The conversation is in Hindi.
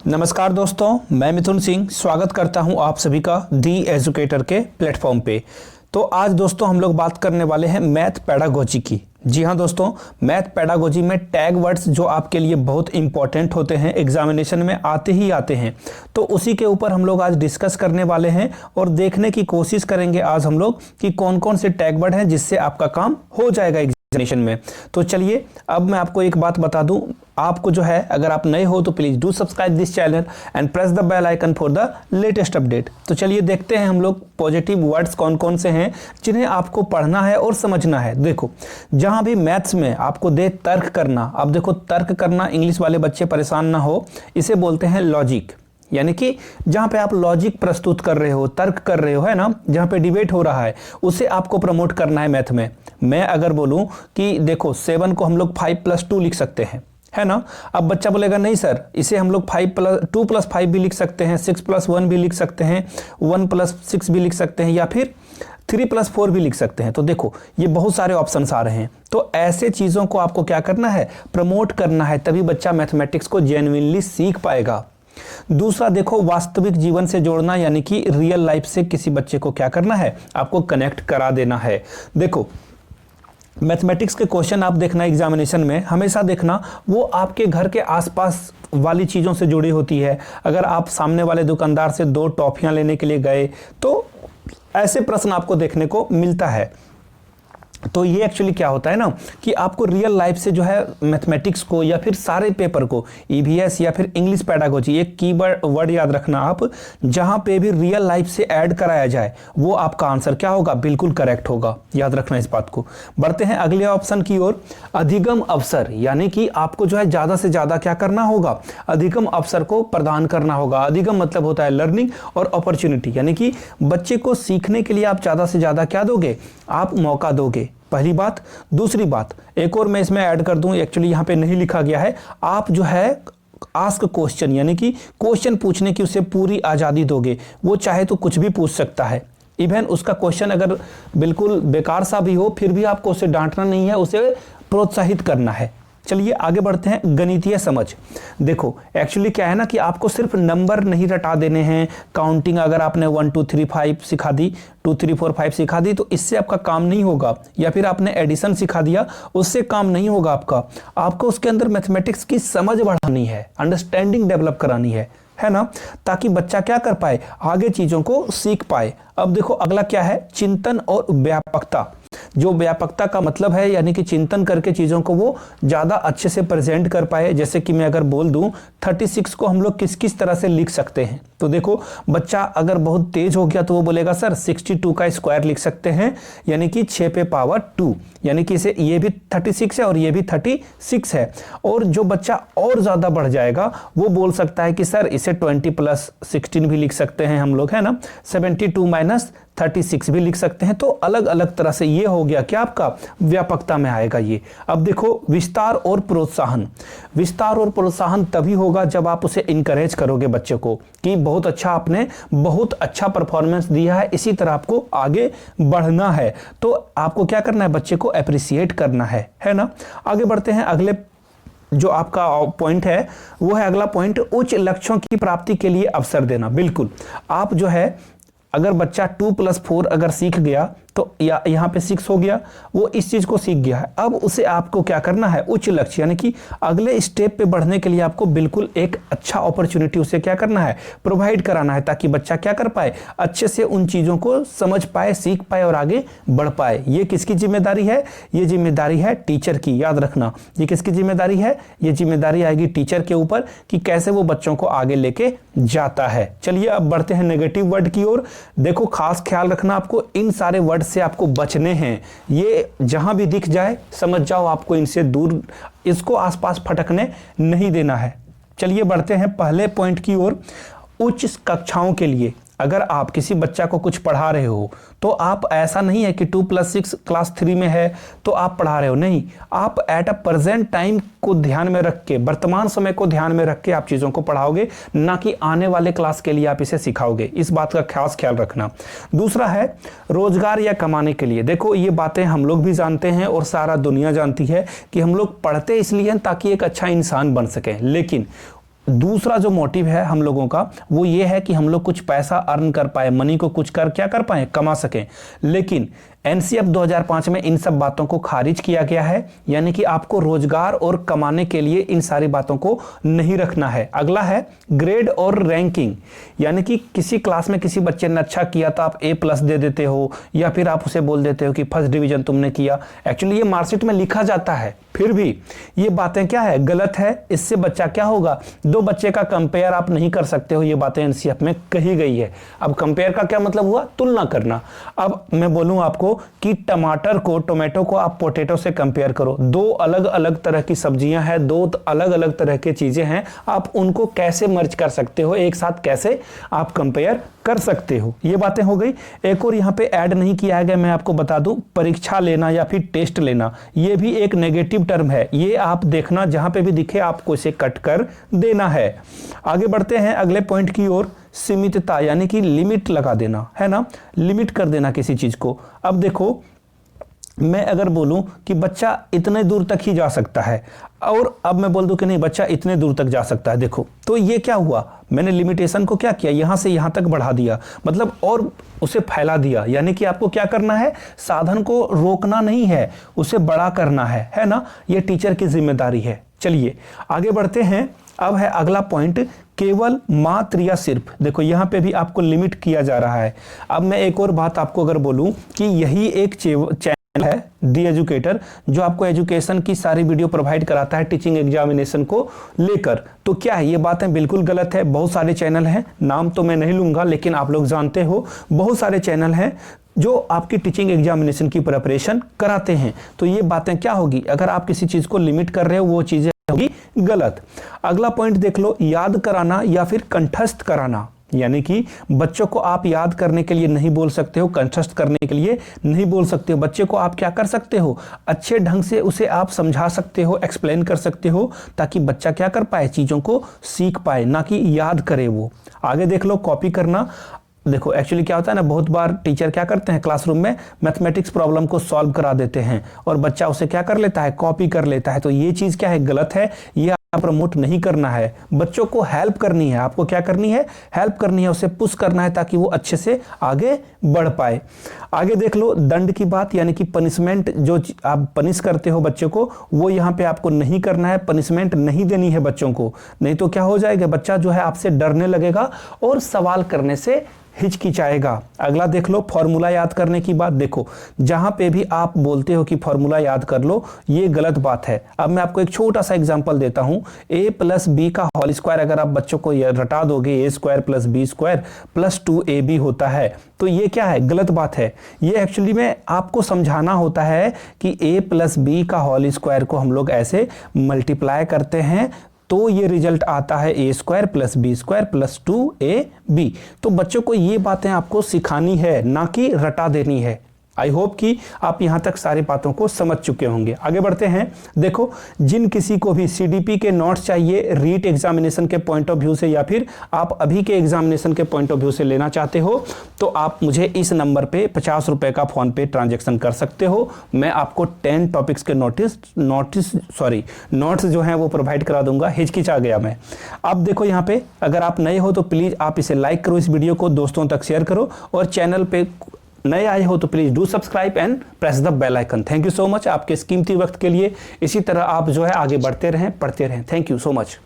नमस्कार दोस्तों, मैं मिथुन सिंह स्वागत करता हूं आप सभी का दी एजुकेटर के प्लेटफॉर्म पे। तो आज दोस्तों हम लोग बात करने वाले हैं मैथ पेडागोजी की। जी हाँ दोस्तों, मैथ पेडागोजी में टैग वर्ड्स जो आपके लिए बहुत इंपॉर्टेंट होते हैं, एग्जामिनेशन में आते ही आते हैं, तो उसी के ऊपर हम लोग आज डिस्कस करने वाले हैं और देखने की कोशिश करेंगे आज हम लोग कि कौन कौन से टैग वर्ड हैं जिससे आपका काम हो जाएगा एग्जामिनेशन में। तो चलिए अब मैं आपको एक बात बता दूं, आपको जो है अगर आप नए हो तो please do subscribe this channel and press the bell icon for the latest update. तो चलिए देखते हैं हम लोग पॉजिटिव वर्ड्स कौन कौन से हैं जिन्हें आपको पढ़ना है और समझना है। देखो, जहां भी मैथ्स में आपको दे तर्क करना, अब देखो तर्क करना इंग्लिश वाले बच्चे परेशान ना हो, इसे बोलते हैं लॉजिक। यानी कि जहां पे आप लॉजिक प्रस्तुत कर रहे हो, तर्क कर रहे हो, है ना, जहां पे डिबेट हो रहा है, उसे आपको प्रमोट करना है मैथ में। मैं अगर बोलूं कि देखो 7 को हम लोग 5+2 लिख सकते हैं, है ना, अब बच्चा बोलेगा नहीं सर, इसे हम लोग 2+5 भी लिख सकते हैं, 6+1 भी लिख सकते हैं, 1+6 भी लिख सकते हैं, या फिर 3+4 भी लिख सकते हैं। तो देखो ये बहुत सारे ऑप्शंस आ रहे हैं, तो ऐसे चीजों को आपको क्या करना है, प्रमोट करना है, तभी बच्चा मैथमेटिक्स को जेन्युइनली सीख पाएगा। दूसरा देखो, वास्तविक जीवन से जोड़ना, यानी कि रियल लाइफ से किसी बच्चे को क्या करना है, आपको कनेक्ट करा देना है। देखो मैथमेटिक्स के क्वेश्चन आप देखना एग्जामिनेशन में, हमेशा देखना वो आपके घर के आसपास वाली चीज़ों से जुड़ी होती है। अगर आप सामने वाले दुकानदार से 2 टॉफियां लेने के लिए गए तो ऐसे प्रश्न आपको देखने को मिलता है। तो ये एक्चुअली क्या होता है ना कि आपको रियल लाइफ से जो है मैथमेटिक्स को या फिर सारे पेपर को, ईवीएस या फिर इंग्लिश पेडागोजी, एक कीवर्ड वर्ड याद रखना आप, जहां पे भी रियल लाइफ से ऐड कराया जाए वो आपका आंसर क्या होगा, बिल्कुल करेक्ट होगा। याद रखना इस बात को। बढ़ते हैं अगले ऑप्शन की ओर, अधिगम अवसर, यानी कि आपको जो है ज्यादा से ज्यादा क्या करना होगा, अधिगम अवसर को प्रदान करना होगा। अधिगम मतलब होता है लर्निंग और अपॉर्चुनिटी, यानी कि बच्चे को सीखने के लिए आप ज्यादा से ज्यादा क्या दोगे, आप मौका दोगे। पहली बात। दूसरी बात, एक और मैं इसमें ऐड कर दूं, एक्चुअली यहां पे नहीं लिखा गया है, आप जो है आस्क क्वेश्चन, यानी कि क्वेश्चन पूछने की उसे पूरी आजादी दोगे। वो चाहे तो कुछ भी पूछ सकता है, इवन उसका क्वेश्चन अगर बिल्कुल बेकार सा भी हो फिर भी आपको उसे डांटना नहीं है, उसे प्रोत्साहित करना है। चलिए आगे बढ़ते हैं, गणितीय समझ। देखो एक्चुअली क्या है ना कि आपको सिर्फ नंबर नहीं रटा देने हैं, काउंटिंग अगर आपने 1 2 3 5 सिखा दी, 2 3 4 5 सिखा दी, तो इससे आपका काम नहीं होगा। या फिर आपने एडिशन सिखा दिया, उससे काम नहीं होगा आपका। आपको उसके अंदर मैथमेटिक्स की समझ बढ़ानी है, अंडरस्टैंडिंग डेवलप करानी है ना, ताकि बच्चा क्या कर पाए, आगे चीजों को सीख पाए। अब देखो अगला क्या है, चिंतन और व्यापकता। जो व्यापकता का मतलब है यानी कि चिंतन करके चीजों को वो ज्यादा अच्छे से प्रेजेंट कर पाए। जैसे कि मैं अगर बोल दूं 36 को हम लोग किस किस तरह से लिख सकते हैं, तो देखो बच्चा अगर बहुत तेज हो गया तो वो बोलेगा सर 62 का स्क्वायर लिख सकते हैं, यानी कि 6 पे पावर 2, यानी कि इसे ये भी 36 है और ये भी 36 है। और जो बच्चा और ज्यादा बढ़ जाएगा वो बोल सकता है कि सर इसे 20+16 भी लिख सकते हैं हम लोग, है ना, 72-36 भी लिख सकते हैं। तो अलग अलग तरह से ये हो गया क्या, आपका व्यापकता में आएगा ये। अब देखो विस्तार और प्रोत्साहन। विस्तार और प्रोत्साहन तभी होगा जब आप उसे इनकरेज करोगे बच्चे को कि बहुत अच्छा, आपने बहुत अच्छा परफॉर्मेंस दिया है, इसी तरह आपको आगे बढ़ना है। तो आपको क्या करना है, बच्चे को अप्रिशिएट करना है ना। आगे बढ़ते हैं, अगले जो आपका पॉइंट है वो है अगला पॉइंट, उच्च लक्ष्यों की प्राप्ति के लिए अवसर देना। बिल्कुल, आप जो है अगर बच्चा 2+4 अगर सीख गया तो या यहाँ पे 6 हो गया, वो इस चीज को सीख गया है, अब उसे आपको क्या करना है, उच्च लक्ष्य यानी कि अगले स्टेप पे बढ़ने के लिए आपको बिल्कुल एक अच्छा अपॉर्चुनिटी उसे क्या करना है, प्रोवाइड कराना है, ताकि बच्चा क्या कर पाए, अच्छे से उन चीजों को समझ पाए, सीख पाए और आगे बढ़ पाए। ये किसकी जिम्मेदारी है, ये जिम्मेदारी है टीचर की। याद रखना, ये किसकी जिम्मेदारी है, ये जिम्मेदारी आएगी टीचर के ऊपर कि कैसे वो बच्चों को आगे लेके जाता है। चलिए अब बढ़ते हैं नेगेटिव वर्ड की ओर। देखो खास ख्याल रखना, आपको इन सारे वर्ड से आपको बचने हैं। ये जहां भी दिख जाए समझ जाओ आपको इनसे दूर, इसको आसपास फटकने नहीं देना है। चलिए बढ़ते हैं पहले पॉइंट की ओर, उच्च कक्षाओं के लिए। अगर आप किसी बच्चा को कुछ पढ़ा रहे हो तो आप ऐसा नहीं है कि 2+6 क्लास 3 में है तो आप पढ़ा रहे हो, नहीं, आप एट अ प्रेजेंट टाइम को ध्यान में रख के, वर्तमान समय को ध्यान में रख के आप चीजों को पढ़ाओगे, ना कि आने वाले क्लास के लिए आप इसे सिखाओगे। इस बात का खास ख्याल रखना। दूसरा है रोजगार या कमाने के लिए। देखो ये बातें हम लोग भी जानते हैं और सारा दुनिया जानती है कि हम लोग पढ़ते इसलिए ताकि एक अच्छा इंसान बन सके, लेकिन दूसरा जो मोटिव है हम लोगों का वो ये है कि हम लोग कुछ पैसा अर्न कर पाए, मनी को कुछ क्या कर पाए, कमा सकें। लेकिन एनसीएफ 2005 में इन सब बातों को खारिज किया गया है, यानी कि आपको रोजगार और कमाने के लिए इन सारी बातों को नहीं रखना है। अगला है ग्रेड और रैंकिंग, यानी कि किसी क्लास में किसी बच्चे ने अच्छा किया तो आप A+ दे देते हो, या फिर आप उसे बोल देते हो कि फर्स्ट डिवीजन तुमने किया। एक्चुअली ये मार्कशीट में लिखा जाता है, फिर भी ये बातें क्या है, गलत है। इससे बच्चा क्या होगा, दो बच्चे का कंपेयर आप नहीं कर सकते हो, ये बातें एनसीएफ में कही गई है। अब कंपेयर का क्या मतलब हुआ, तुलना करना। अब मैं बोलूं आपको कि टोमेटो को आप पोटैटो से कंपेयर करो, दो अलग अलग तरह की सब्जियां हैं, दो अलग अलग तरह की चीजें हैं, आप उनको कैसे मर्ज कर सकते हो, एक साथ कैसे आप कंपेयर कर सकते हो। ये बातें हो गई। एक और यहां पे ऐड नहीं किया गया, मैं आपको बता दूं, परीक्षा लेना या फिर टेस्ट लेना, ये भी एक नेगेटिव टर्म है। ये आप देखना, जहां पे भी दिखे आपको इसे कट कर देना है। आगे बढ़ते हैं अगले पॉइंट की ओर। सीमितता, यानी कि लिमिट लगा देना, है ना, लिमिट कर देना किसी चीज को। अब देखो, मैं अगर बोलूं कि बच्चा इतने दूर तक ही जा सकता है, और अब मैं बोल दूं कि नहीं बच्चा इतने दूर तक जा सकता है, देखो तो ये क्या हुआ, मैंने लिमिटेशन को क्या किया, यहां से यहां तक बढ़ा दिया, मतलब और उसे फैला दिया। यानी कि आपको क्या करना है, साधन को रोकना नहीं है, उसे बड़ा करना है ना। ये टीचर की जिम्मेदारी है। चलिए आगे बढ़ते हैं। अब है अगला पॉइंट, केवल, मात्र या सिर्फ। देखो यहां पे भी आपको लिमिट किया जा रहा है। अब मैं एक और बात आपको अगर बोलूं कि यही एक चैनल है दी एजुकेटर, जो आपको एजुकेशन की सारी वीडियो प्रोवाइड कराता है टीचिंग एग्जामिनेशन को लेकर। तो क्या है, ये बातें बिल्कुल गलत है। बहुत सारे चैनल हैं, नाम तो मैं नहीं लूंगा, लेकिन आप लोग जानते हो बहुत सारे चैनल हैं जो आपकी टीचिंग एग्जामिनेशन की प्रिपरेशन कराते हैं। तो ये बातें क्या होगी, अगर आप किसी चीज को लिमिट कर रहे हो वो चीजें होगी गलत। अगला पॉइंट देख लो, याद कराना या फिर कंठस्थ कराना, यानी कि बच्चों को आप याद करने के लिए नहीं बोल सकते हो, कंठस्थ करने के लिए नहीं बोल सकते हो। बच्चे को आप क्या कर सकते हो, अच्छे ढंग से उसे आप समझा सकते हो, एक्सप्लेन कर सकते हो, ताकि बच्चा क्या कर पाए, चीजों को सीख पाए, ना कि याद करे वो। आगे देख लो, कॉपी करना। देखो एक्चुअली क्या होता है ना, बहुत बार टीचर क्या करते हैं, क्लासरूम में मैथमेटिक्स प्रॉब्लम को सॉल्व करा देते हैं और बच्चा उसे क्या कर लेता है, कॉपी कर लेता है। तो ये चीज क्या है, गलत है, ये प्रमोट नहीं करना है। बच्चों को हेल्प करनी है, आपको क्या करनी है, हेल्प करनी है, उसे पुश करना है ताकि वो अच्छे से आगे बढ़ पाए। आगे देख लो, दंड की बात, यानी कि पनिशमेंट, जो आप पनिश करते हो बच्चे को, वो यहाँ पे आपको नहीं करना है, पनिशमेंट नहीं देनी है बच्चों को। नहीं तो क्या हो जाएगा, बच्चा जो है आपसे डरने लगेगा और सवाल करने से हिचकिचाएगा। अगला देख लो, फॉर्मूला याद करने की बात। देखो जहां पे भी आप बोलते हो कि फॉर्मूला याद कर लो, ये गलत बात है। अब मैं आपको एक छोटा सा एग्जांपल देता हूं, a+b का होल स्क्वायर अगर आप बच्चों को रटा दोगे, a² + b² + 2ab होता है, तो ये क्या है, गलत बात है। ये एक्चुअली में आपको समझाना होता है कि a + b का होल स्क्वायर को हम लोग ऐसे मल्टीप्लाई करते हैं तो ये रिजल्ट आता है a² + b² + 2ab। तो बच्चों को ये बातें आपको सिखानी है, ना कि रटा देनी है। आई होप कि आप यहां तक सारी बातों को समझ चुके होंगे। आगे बढ़ते हैं। देखो, जिन किसी को भी सीडीपी के नोट्स चाहिए रीट एग्जामिनेशन के पॉइंट ऑफ व्यू से, या फिर आप अभी के एग्जामिनेशन के पॉइंट ऑफ व्यू से लेना चाहते हो, तो आप मुझे इस नंबर पे 50 रुपए का फोन पे ट्रांजेक्शन कर सकते हो। मैं आपको 10 टॉपिक्स के नोट्स जो हैं वो प्रोवाइड करा दूंगा। हिचकिचा गया मैं। अब देखो यहाँ पे, अगर आप नए हो तो प्लीज आप इसे लाइक करो, इस वीडियो को दोस्तों तक शेयर करो, और चैनल पे नए आए हो तो please do subscribe and press the bell icon. Thank you so much आपके इस कीमती वक्त के लिए। इसी तरह आप जो है आगे बढ़ते रहें, पढ़ते रहें। Thank you so much.